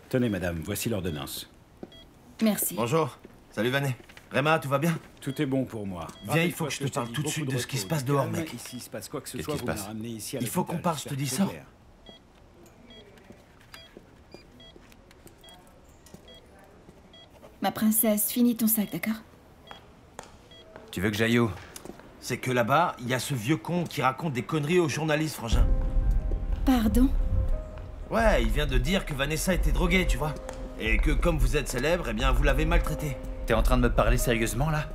Tenez, madame, voici l'ordonnance. Merci. Bonjour. Salut, Vanet. Réma, tout va bien? Tout est bon pour moi. Viens, il faut que je te parle tout de suite de ce qui se passe dehors, mec. Ici, il se passe quoi que ce Qu'est-ce soit, qui se vous me passe? ramenez ici à Il faut qu'on l'hôpital, parle, je te dis j'espère ça. que c'est clair. Ma princesse, finis ton sac, d'accord? Tu veux que j'aille où? C'est que là-bas, il y a ce vieux con qui raconte des conneries aux journalistes, frangin. Pardon? Ouais, il vient de dire que Vanessa était droguée, tu vois. Et que comme vous êtes célèbre, eh bien, vous l'avez maltraitée. T'es en train de me parler sérieusement, là?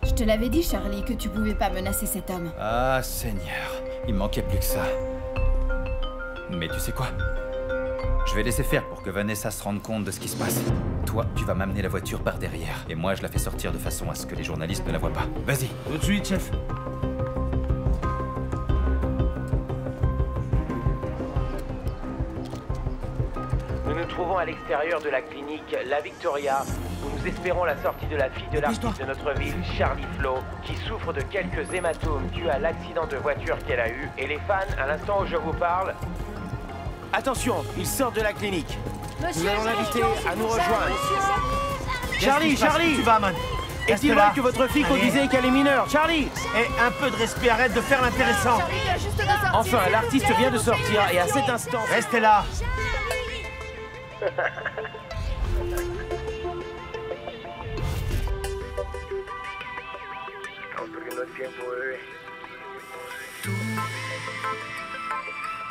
Je te l'avais dit, Charlie, que tu pouvais pas menacer cet homme. Ah, Seigneur. Il manquait plus que ça. Mais tu sais quoi? Je vais laisser faire pour que Vanessa se rende compte de ce qui se passe. Toi, tu vas m'amener la voiture par derrière. Et moi, je la fais sortir de façon à ce que les journalistes ne la voient pas. Vas-y. Tout de suite, chef. Nous nous trouvons à l'extérieur de la clinique La Victoria, où nous espérons la sortie de la fille de l'artiste de notre ville, Charlie Flo, qui souffre de quelques hématomes dus à l'accident de voiture qu'elle a eu. Et les fans, à l'instant où je vous parle... Attention, il sort de la clinique. Nous allons l'inviter à nous rejoindre. Charlie, Charlie! Tu vas, man. Est-il Reste vrai là. que votre fille Allez. disait qu'elle est mineure? Charlie! Et un peu de respect, arrête de faire l'intéressant. Enfin, l'artiste vient de sortir et à cet instant... Restez là.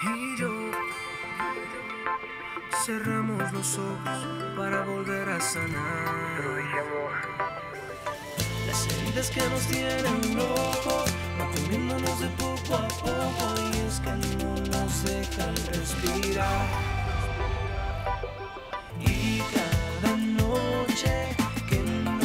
Y yo cerramos los ojos para volver a sanar. Las heridas que nos tienen locos, manteniéndonos de poco a poco, y es que no nos dejan respirar. Y cada noche que no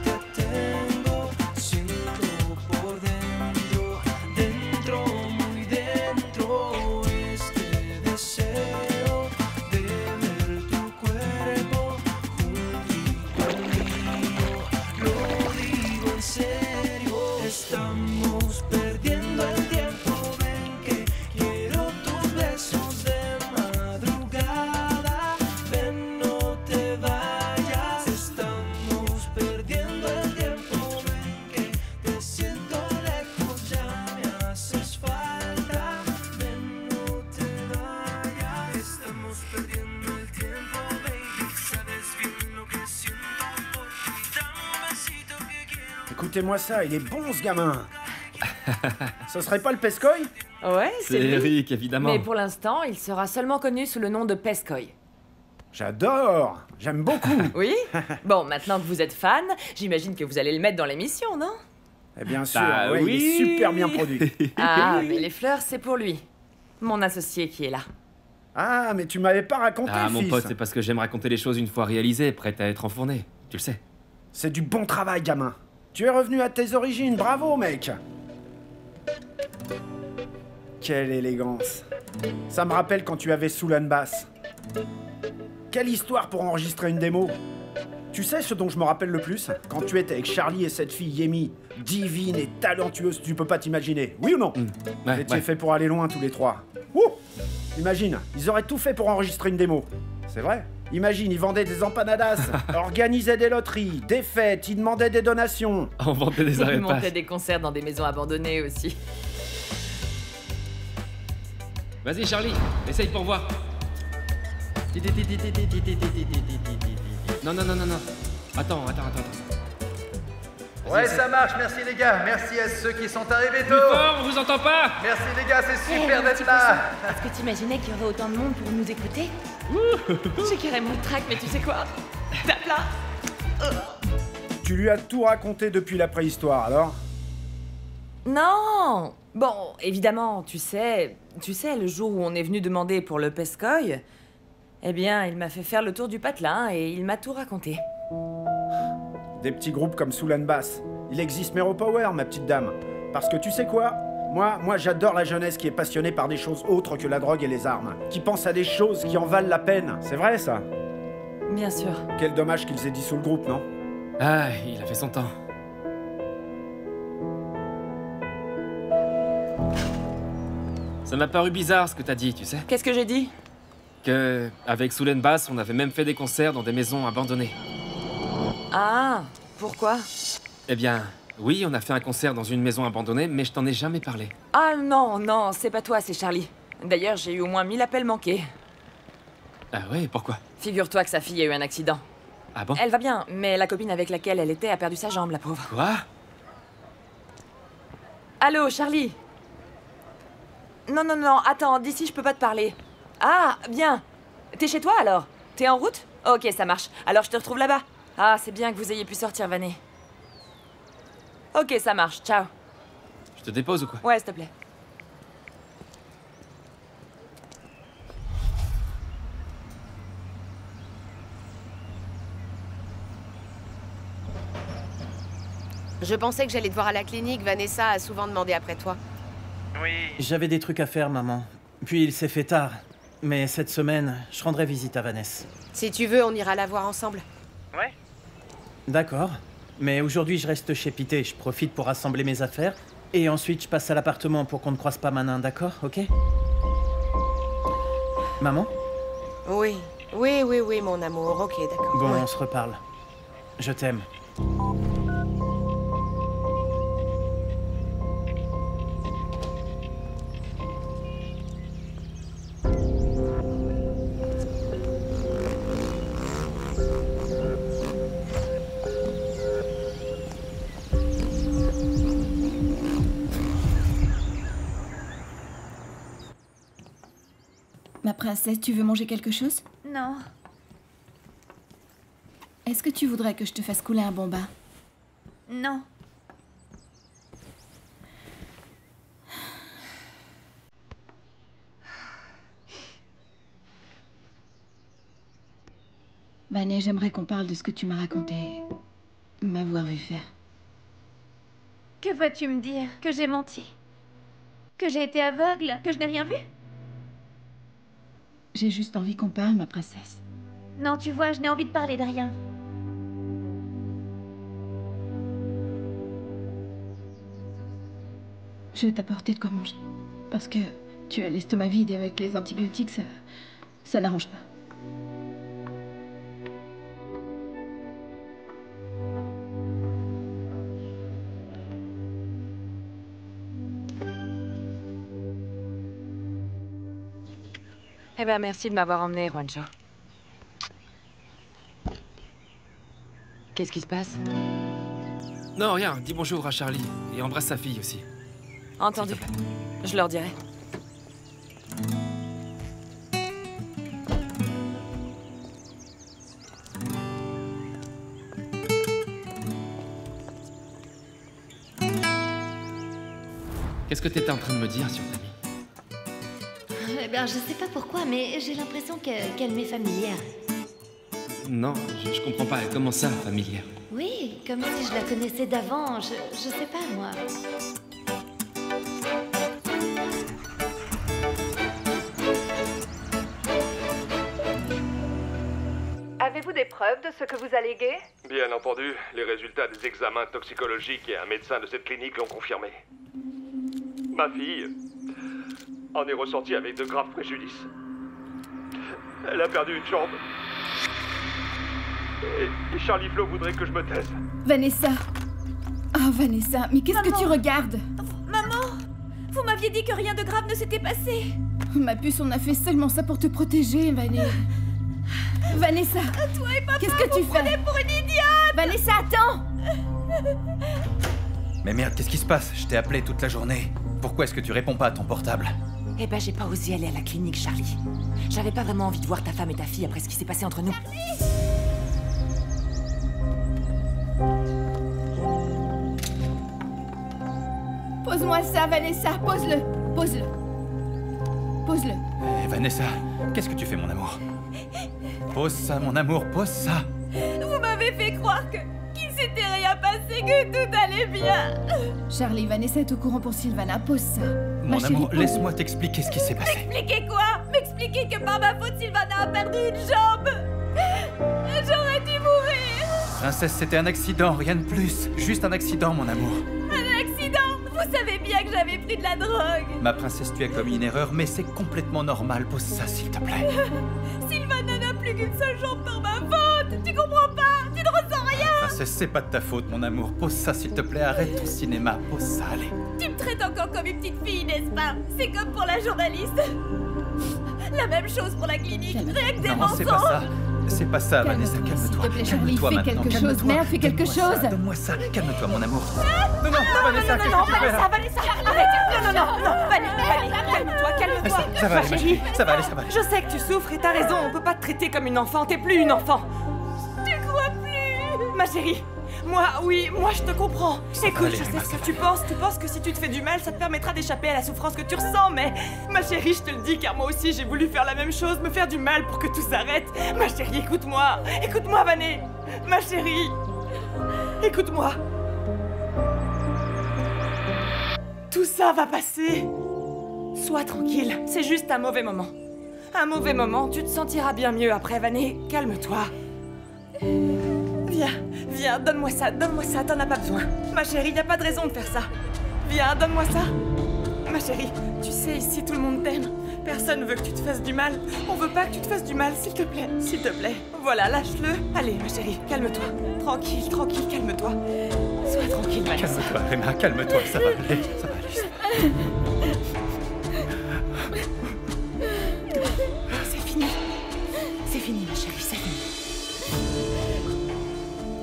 te tengo, siento por dentro, dentro, muy dentro, este deseo de ver tu cuerpo juntito al mío. Lo digo en serio, estamos perdiendo el tiempo. Ven que quiero tus besos de madrugada. Ven, no te vayas, estamos perdiendo el tiempo. Ven que te siento lejos, ya me haces falta. Ven, no te vayas, estamos perdiendo el tiempo, baby. Sabes bien lo que siento por ti. Dame un besito que quiero. Écoutez-moi ça, il est bon ce gamin. Ce serait pas le Pescoy? Ouais, c'est lui. Eric, évidemment. Mais pour l'instant, il sera seulement connu sous le nom de Pescoy. J'adore. J'aime beaucoup. Oui? Bon, maintenant que vous êtes fan, j'imagine que vous allez le mettre dans l'émission, non? Et bien sûr, Bah ouais, il est oui. super bien produit. Ah, mais les fleurs, c'est pour lui. Mon associé qui est là. Ah, mais tu m'avais pas raconté, Ah, mon fils. pote, c'est parce que j'aime raconter les choses une fois réalisées, prêtes à être enfournées. Tu le sais. C'est du bon travail, gamin. Tu es revenu à tes origines, bravo, mec. Quelle élégance. Ça me rappelle quand tu avais Soulan Bass. Quelle histoire pour enregistrer une démo. Tu sais ce dont je me rappelle le plus? Quand tu étais avec Charlie et cette fille Yemi, divine et talentueuse, tu peux pas t'imaginer. Oui ou non? Vous Ouais, étiez ouais. faits pour aller loin tous les trois. Ouh! Imagine, ils auraient tout fait pour enregistrer une démo. C'est vrai. Imagine, ils vendaient des empanadas, organisaient des loteries, des fêtes, ils demandaient des donations. On vendait des Il arrêts de montait passe. des concerts dans des maisons abandonnées aussi. Vas-y, Charlie, essaye pour voir. Non, non, non, non, non. Attends. Ouais, ça marche, merci les gars, merci à ceux qui sont arrivés Plus tôt. fort, on vous entend pas. Merci les gars, c'est super Hey, d'être petit là. poisson, est-ce que t'imaginais qu'il y aurait autant de monde pour nous écouter? J'ai carrément le trac, mais tu sais quoi? Tape là! Tu lui as tout raconté depuis la préhistoire, alors? Non! Bon, évidemment, tu sais, le jour où on est venu demander pour le Pescoy, eh bien, il m'a fait faire le tour du patelin et il m'a tout raconté. Des petits groupes comme Soulan Bass. Il existe Mero Power, ma petite dame. Parce que tu sais quoi? Moi, j'adore la jeunesse qui est passionnée par des choses autres que la drogue et les armes. Qui pense à des choses qui en valent la peine. C'est vrai, ça? Bien sûr. Quel dommage qu'ils aient dissous le groupe, non? Ah, il a fait son temps. Ça m'a paru bizarre ce que t'as dit, tu sais. Qu'est-ce que j'ai dit? Que, avec Soulen Bass, on avait même fait des concerts dans des maisons abandonnées. Ah, pourquoi? Eh bien, oui, on a fait un concert dans une maison abandonnée, mais je t'en ai jamais parlé. Ah non, non, c'est pas toi, c'est Charlie. D'ailleurs, j'ai eu au moins 1000 appels manqués. Ah ouais, pourquoi? Figure-toi que sa fille a eu un accident. Ah bon? Elle va bien, mais la copine avec laquelle elle était a perdu sa jambe, la pauvre. Quoi? Allô, Charlie? Non, non, non, attends, d'ici je peux pas te parler. Ah, bien. T'es chez toi alors? T'es en route? Ok, ça marche. Alors je te retrouve là-bas. Ah, c'est bien que vous ayez pu sortir, Vané. Ok, ça marche, ciao. Je te dépose ou quoi? Ouais, s'il te plaît. Je pensais que j'allais te voir à la clinique. Vanessa a souvent demandé après toi. Oui. J'avais des trucs à faire, maman. Puis il s'est fait tard. Mais cette semaine, je rendrai visite à Vanessa. Si tu veux, on ira la voir ensemble. Ouais. D'accord. Mais aujourd'hui, je reste chez Pité. Je profite pour rassembler mes affaires. Et ensuite, je passe à l'appartement pour qu'on ne croise pas Manin, d'accord? Ok? Maman? Oui. Oui, oui, oui, mon amour. Ok, d'accord. Bon, Ouais. on se reparle. Je t'aime. Ma princesse, tu veux manger quelque chose? Non. Est-ce que tu voudrais que je te fasse couler un bon bain? Non. Vané, j'aimerais qu'on parle de ce que tu m'as raconté. M'avoir vu faire. Que vas-tu me dire? Que j'ai menti? Que j'ai été aveugle? Que je n'ai rien vu? J'ai juste envie qu'on parle, ma princesse. Non, tu vois, je n'ai envie de parler de rien. Je vais t'apporter de quoi manger. Parce que tu as l'estomac vide et avec les antibiotiques, ça n'arrange pas. Eh ben, merci de m'avoir emmené, Juancho. Qu'est-ce qui se passe? Non, rien. Dis bonjour à Charlie. Et embrasse sa fille aussi. Entendu. Je leur dirai. Qu'est-ce que t'étais en train de me dire sur ta vie? Eh bien, je sais pas pourquoi, mais j'ai l'impression qu'elle m'est familière. Non, je comprends pas. Comment ça, familière? Oui, comme si je la connaissais d'avant. Je sais pas, moi. Avez-vous des preuves de ce que vous alléguez? Bien entendu, les résultats des examens toxicologiques et un médecin de cette clinique l'ont confirmé. Ma fille en est ressortie avec de graves préjudices. Elle a perdu une jambe. Et Charlie Flo voudrait que je me taise. Vanessa! Oh, Vanessa, mais qu'est-ce que tu regardes? Maman! Vous m'aviez dit que rien de grave ne s'était passé. Ma puce, on a fait seulement ça pour te protéger, Vanessa. Vanessa! Toi et papa, qu'est-ce que tu vous fais? prenez pour une idiote! Vanessa, attends! Mais merde, qu'est-ce qui se passe? Je t'ai appelé toute la journée. Pourquoi est-ce que tu réponds pas à ton portable? Eh ben, j'ai pas osé aller à la clinique, Charlie. J'avais pas vraiment envie de voir ta femme et ta fille après ce qui s'est passé entre nous. Pose-moi ça, Vanessa, pose-le. Pose-le. Pose-le. Eh, Vanessa, qu'est-ce que tu fais, mon amour? Pose ça, mon amour, pose ça. Vous m'avez fait croire qu'il s'était rien passé, que tout allait bien. Charlie, Vanessa est au courant pour Sylvana, pose ça. Mon amour, laisse-moi t'expliquer ce qui s'est passé. M'expliquer quoi? M'expliquer que par ma faute, Sylvana a perdu une jambe. J'aurais dû mourir. Princesse, c'était un accident, rien de plus. Juste un accident, mon amour. Un accident? Vous Vous savez bien que j'avais pris de la drogue. Ma princesse, tu as commis une erreur, mais c'est complètement normal. Pose ça, s'il te plaît. Sylvana n'a plus qu'une seule jambe par ma faute. Tu comprends pas? Tu ne ressens rien. Princesse, c'est pas de ta faute, mon amour. Pose ça, s'il te plaît. Arrête ton cinéma. Pose ça, allez. Tu me traites encore comme une petite fille, n'est-ce pas? C'est comme pour la journaliste. La même chose pour la clinique. Rien que des Non, mensonges. c'est pas ça. C'est pas ça, Vanessa, calme-toi. S'il te plaît, Charlie, Calme-toi fais maintenant, quelque chose. calme-toi. Merde, fais quelque chose. Donne-moi ça, calme-toi, mon amour. Non, Vanessa, Vanessa, arrête. Non, Vanessa, calme-toi. Ça va aller, ma chérie. Ça va aller. Je sais que tu souffres et t'as raison, on peut pas te traiter comme une enfant, t'es plus une enfant. Tu crois plus? Ma chérie, moi je te comprends. Écoute, je sais ce que tu penses que si tu te fais du mal, ça te permettra d'échapper à la souffrance que tu ressens, mais ma chérie, je te le dis car moi aussi j'ai voulu faire la même chose, me faire du mal pour que tout s'arrête. Ma chérie, écoute-moi, Vané. Ma chérie, écoute-moi. Tout ça va passer. Sois tranquille, c'est juste un mauvais moment. Un mauvais moment, tu te sentiras bien mieux après, Vané. Calme-toi. Viens, donne-moi ça, t'en as pas besoin. Ma chérie, y a pas de raison de faire ça. Viens, donne-moi ça. Ma chérie, tu sais, ici tout le monde t'aime. Personne veut que tu te fasses du mal. On veut pas que tu te fasses du mal, s'il te plaît. Voilà, lâche-le. Allez, ma chérie, calme-toi. Tranquille, calme-toi. Sois tranquille, Vanessa. Calme-toi, Emma, calme-toi, ça va aller. C'est fini, ma chérie, c'est fini.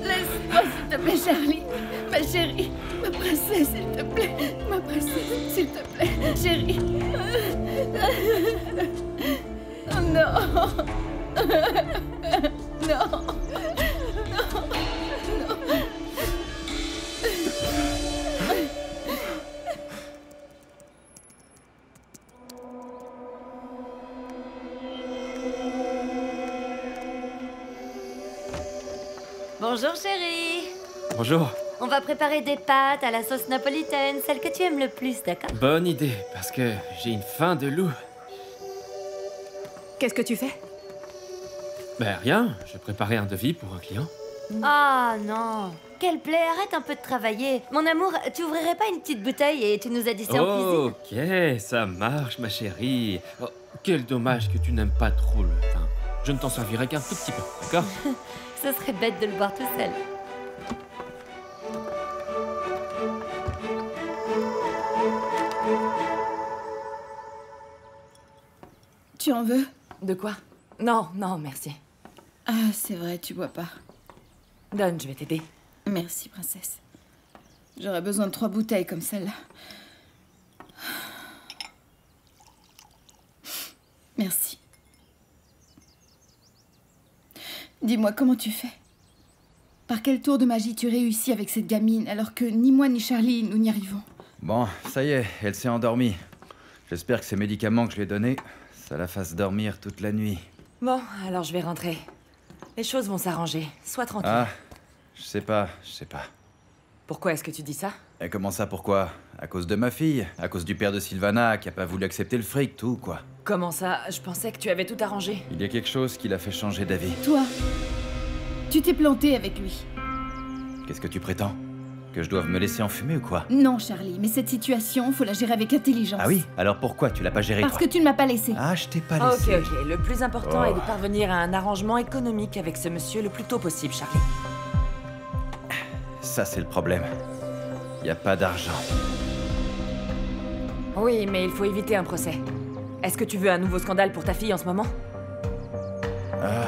Laisse-moi, s'il te plaît, Charlie. Ma chérie. Ma princesse, s'il te plaît. Ma princesse, s'il te plaît. Chérie. Oh non. Non. Bonjour chérie. Bonjour. On va préparer des pâtes à la sauce napolitaine, celle que tu aimes le plus, d'accord? Bonne idée, parce que j'ai une faim de loup. Qu'est-ce que tu fais? Ben rien, je préparais un devis pour un client. Ah non. Quelle plaie, arrête un peu de travailler. Mon amour, tu ouvrirais pas une petite bouteille et tu nous additionnes en cuisine? Ok, ça marche ma chérie. Oh, quel dommage que tu n'aimes pas trop le vin. Je ne t'en servirai qu'un tout petit peu, d'accord? Ce serait bête de le boire tout seul. Tu en veux? De quoi? Non, merci. Ah, c'est vrai, tu bois pas. Donne, je vais t'aider. Merci, princesse. J'aurais besoin de 3 bouteilles comme celle-là. Merci. Dis-moi, comment tu fais? Par quel tour de magie tu réussis avec cette gamine alors que ni moi ni Charlie nous n'y arrivons? Bon, ça y est, elle s'est endormie. J'espère que ces médicaments que je lui ai donnés, ça la fasse dormir toute la nuit. Bon, alors je vais rentrer. Les choses vont s'arranger. Sois tranquille. Ah, je sais pas. Pourquoi est-ce que tu dis ça? Et comment ça, pourquoi? À cause de ma fille? À cause du père de Sylvana qui a pas voulu accepter le fric, tout, quoi. Comment ça? Je pensais que tu avais tout arrangé. Il y a quelque chose qui l'a fait changer d'avis. Toi, tu t'es planté avec lui. Qu'est-ce que tu prétends? Que je doive me laisser enfumer ou quoi? Non, Charlie, mais cette situation, faut la gérer avec intelligence. Ah oui? Alors pourquoi tu l'as pas gérée, Parce toi? que tu ne m'as pas laissé. Ah, je t'ai pas laissé. Ok. Le plus important Oh. est de parvenir à un arrangement économique avec ce monsieur le plus tôt possible, Charlie. Ça, c'est le problème. Y a pas d'argent. Oui, mais il faut éviter un procès. Est-ce que tu veux un nouveau scandale pour ta fille en ce moment? Ah,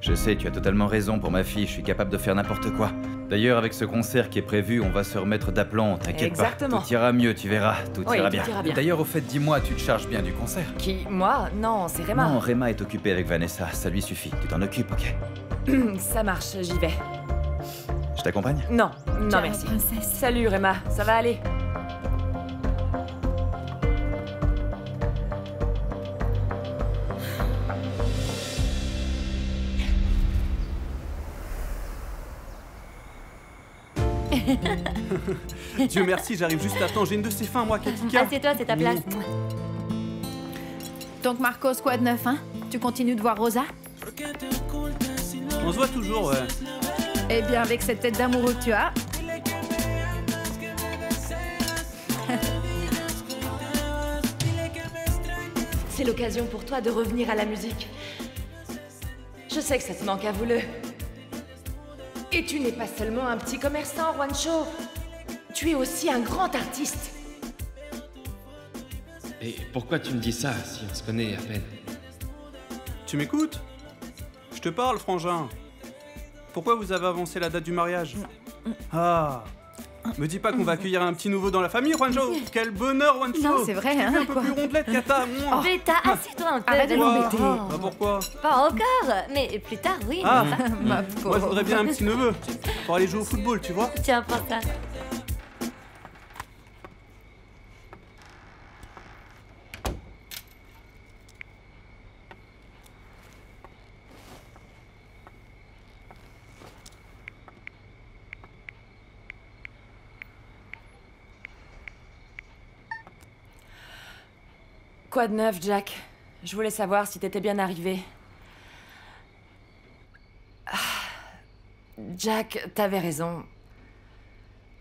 je sais, tu as totalement raison pour ma fille, je suis capable de faire n'importe quoi. D'ailleurs, avec ce concert qui est prévu, on va se remettre d'aplomb, t'inquiète pas. Exactement. Tout ira mieux, tu verras, tout Oui, ira tout bien. ira bien. D'ailleurs, au fait, dis-moi, tu te charges bien du concert? Qui? Moi? Non, c'est Réma. Non, Réma est occupée avec Vanessa, ça lui suffit. Tu t'en occupes, ok? Ça marche, j'y vais. Je t'accompagne? Non, Ciao, merci. princesse. Salut Réma, ça va aller? Dieu merci, j'arrive juste à temps. J'ai une de ces fins, moi, Katika. Assieds-toi, c'est ta place. Donc Marco, Squad 9, hein? Tu continues de voir Rosa? On se voit toujours, ouais. Eh bien, avec cette tête d'amoureux que tu as, c'est l'occasion pour toi de revenir à la musique. Je sais que ça te manque à voulu. Et tu n'es pas seulement un petit commerçant, Juancho. Tu es aussi un grand artiste. Et pourquoi tu me dis ça si on se connaît à peine? Tu m'écoutes? Je te parle, frangin. Pourquoi vous avez avancé la date du mariage? Ah, me dis pas qu'on va accueillir un petit nouveau dans la famille, Juancho. Quel bonheur, Juancho. Non, c'est vrai, hein, un peu plus rondelette, Kata. Vita, assieds-toi un peu. Arrête de m'embêter. Bah pourquoi? Pas encore, mais plus tard, oui. Ah, Ma moi je pauvre. voudrais bien un petit neveu pour aller jouer au football, tu vois. Tiens, prends ça. Quoi de neuf, Jack? Je voulais savoir si t'étais bien arrivé. Ah. Jack, t'avais raison.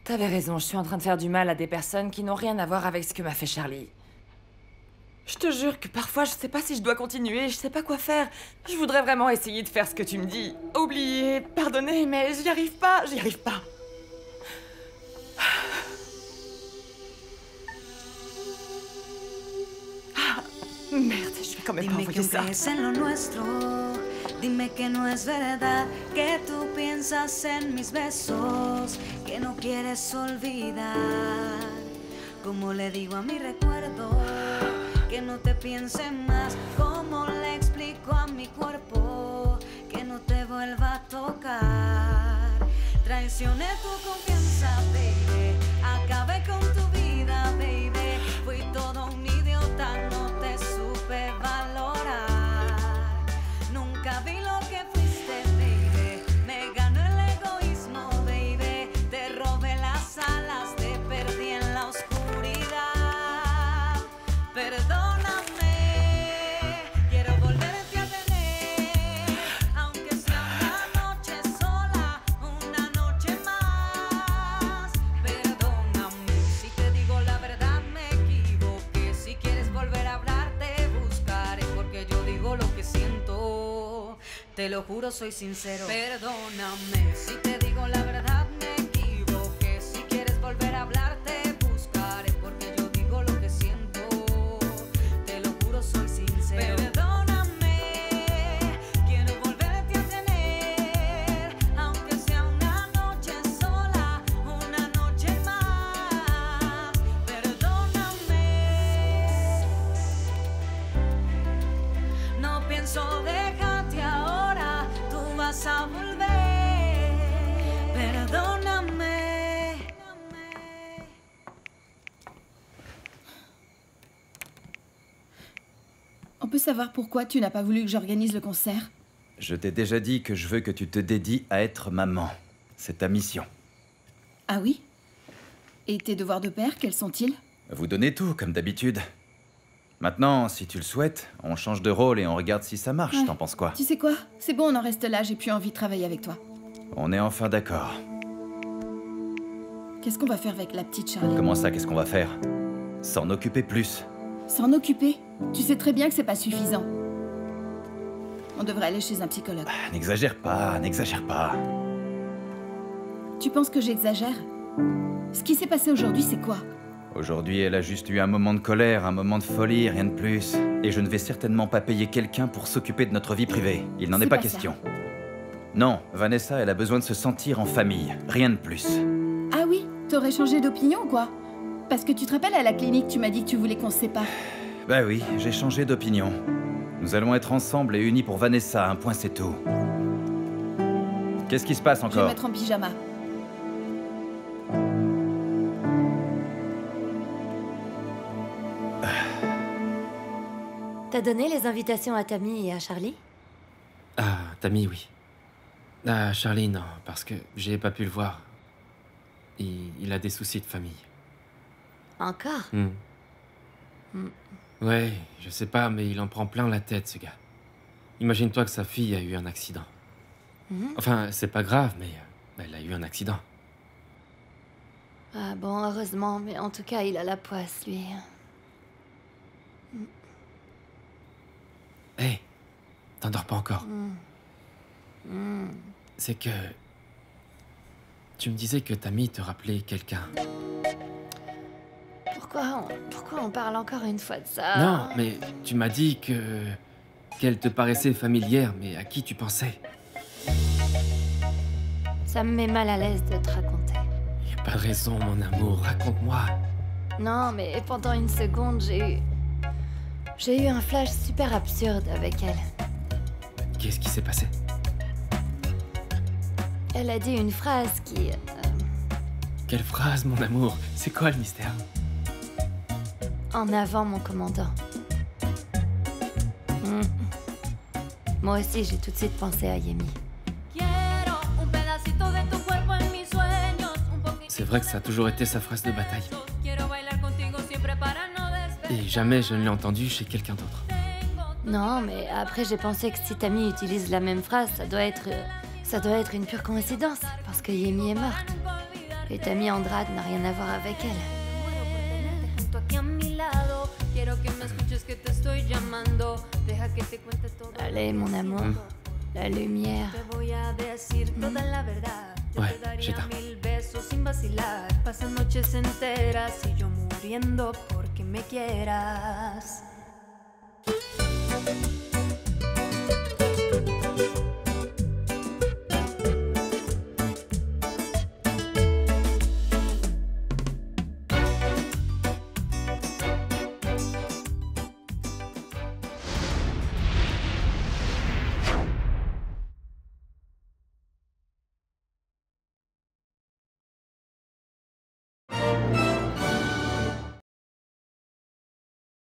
T'avais raison, je suis en train de faire du mal à des personnes qui n'ont rien à voir avec ce que m'a fait Charlie. Je te jure que parfois je sais pas si je dois continuer, je sais pas quoi faire. Je voudrais vraiment essayer de faire ce que tu me dis. Oublier, pardonner, mais j'y arrive pas, j'y arrive pas. Merde, je vais quand même pas Dime envoyer que ça. crees en lo nuestro. Dime que no es verdad que tú piensas en mis besos, que no quieres olvidar. Como le digo a mi recuerdo, que no te piense más. Como le explico a mi cuerpo, que no te vuelva a tocar. Traicioné tu confianza, baby. Acabé con tu vida, baby. Fui todo un idiota, no te supe valorar. Nunca vi lo que fuiste, baby. Me ganó el egoísmo, baby. Te robé las alas, te perdí en la oscuridad. Perdóname, quiero volverte a tener, aunque sea una noche sola, una noche más. Perdóname, si te digo la verdad me equivoqué. Si quieres volver a hablar te buscaré, porque yo digo lo que siento. Te lo juro, soy sincero. Perdóname, si te digo la verdad me equivoqué. Si quieres volver a hablar te buscaré, porque yo digo lo que siento. Te lo juro, soy sincero. Perdóname, quiero volverte a tener, aunque sea una noche sola, una noche más. Perdóname, no pienso dejarte ahora, tú vas a volver. Perdóname. On peut savoir pourquoi tu n'as pas voulu que j'organise le concert? Je t'ai déjà dit que je veux que tu te dédies à être maman. C'est ta mission. Ah oui? Et tes devoirs de père, quels sont-ils? Vous donnez tout, comme d'habitude. Maintenant, si tu le souhaites, on change de rôle et on regarde si ça marche. Ouais. T'en penses quoi? Tu sais quoi? C'est bon, on en reste là, j'ai plus envie de travailler avec toi. On est enfin d'accord. Qu'est-ce qu'on va faire avec la petite Charlie? Comment ça, qu'est-ce qu'on va faire? S'en occuper plus. S'en occuper? Tu sais très bien que c'est pas suffisant. On devrait aller chez un psychologue. N'exagère pas, n'exagère pas. Tu penses que j'exagère? Ce qui s'est passé aujourd'hui, c'est quoi? Aujourd'hui, elle a juste eu un moment de colère, un moment de folie, rien de plus. Et je ne vais certainement pas payer quelqu'un pour s'occuper de notre vie privée. Il n'en est pas question. Non, Vanessa, elle a besoin de se sentir en famille, rien de plus. Ah oui? T'aurais changé d'opinion ou quoi? Parce que tu te rappelles, à la clinique, tu m'as dit que tu voulais qu'on se sépare. Bah oui, j'ai changé d'opinion. Nous allons être ensemble et unis pour Vanessa, un point c'est tout. Qu'est-ce qui se passe Je vais encore? me mettre en pyjama. T'as donné les invitations à Tammy et à Charlie? Ah, Tammy, oui. Ah, Charlie, non, parce que j'ai pas pu le voir. Il a des soucis de famille. Encore? Ouais, je sais pas, mais il en prend plein la tête, ce gars. Imagine-toi que sa fille a eu un accident. Enfin, c'est pas grave, mais elle a eu un accident. Ah bon, heureusement, mais en tout cas, il a la poisse, lui. T'endors pas encore. C'est que... Tu me disais que Tammy te rappelait quelqu'un. Pourquoi on parle encore une fois de ça? Non, mais tu m'as dit que... qu'elle te paraissait familière, mais à qui tu pensais? Ça me met mal à l'aise de te raconter. Y a pas de raison, mon amour, raconte-moi. Non, mais pendant une seconde, j'ai eu un flash super absurde avec elle. Qu'est-ce qui s'est passé? Elle a dit une phrase qui... Quelle phrase, mon amour? C'est quoi le mystère? En avant, mon commandant. Moi aussi, j'ai tout de suite pensé à Yemi. C'est vrai que ça a toujours été sa phrase de bataille. Et jamais je ne l'ai entendue chez quelqu'un d'autre. Non, mais après j'ai pensé que si Tammy utilise la même phrase, ça doit être une pure coïncidence, parce que Yemi est morte. Et Tammy Andrade n'a rien à voir avec elle. Allez, mon amour, la lumière. Ouais, j'éteins. Pasan noches enteras y yo muriendo porque me quieras.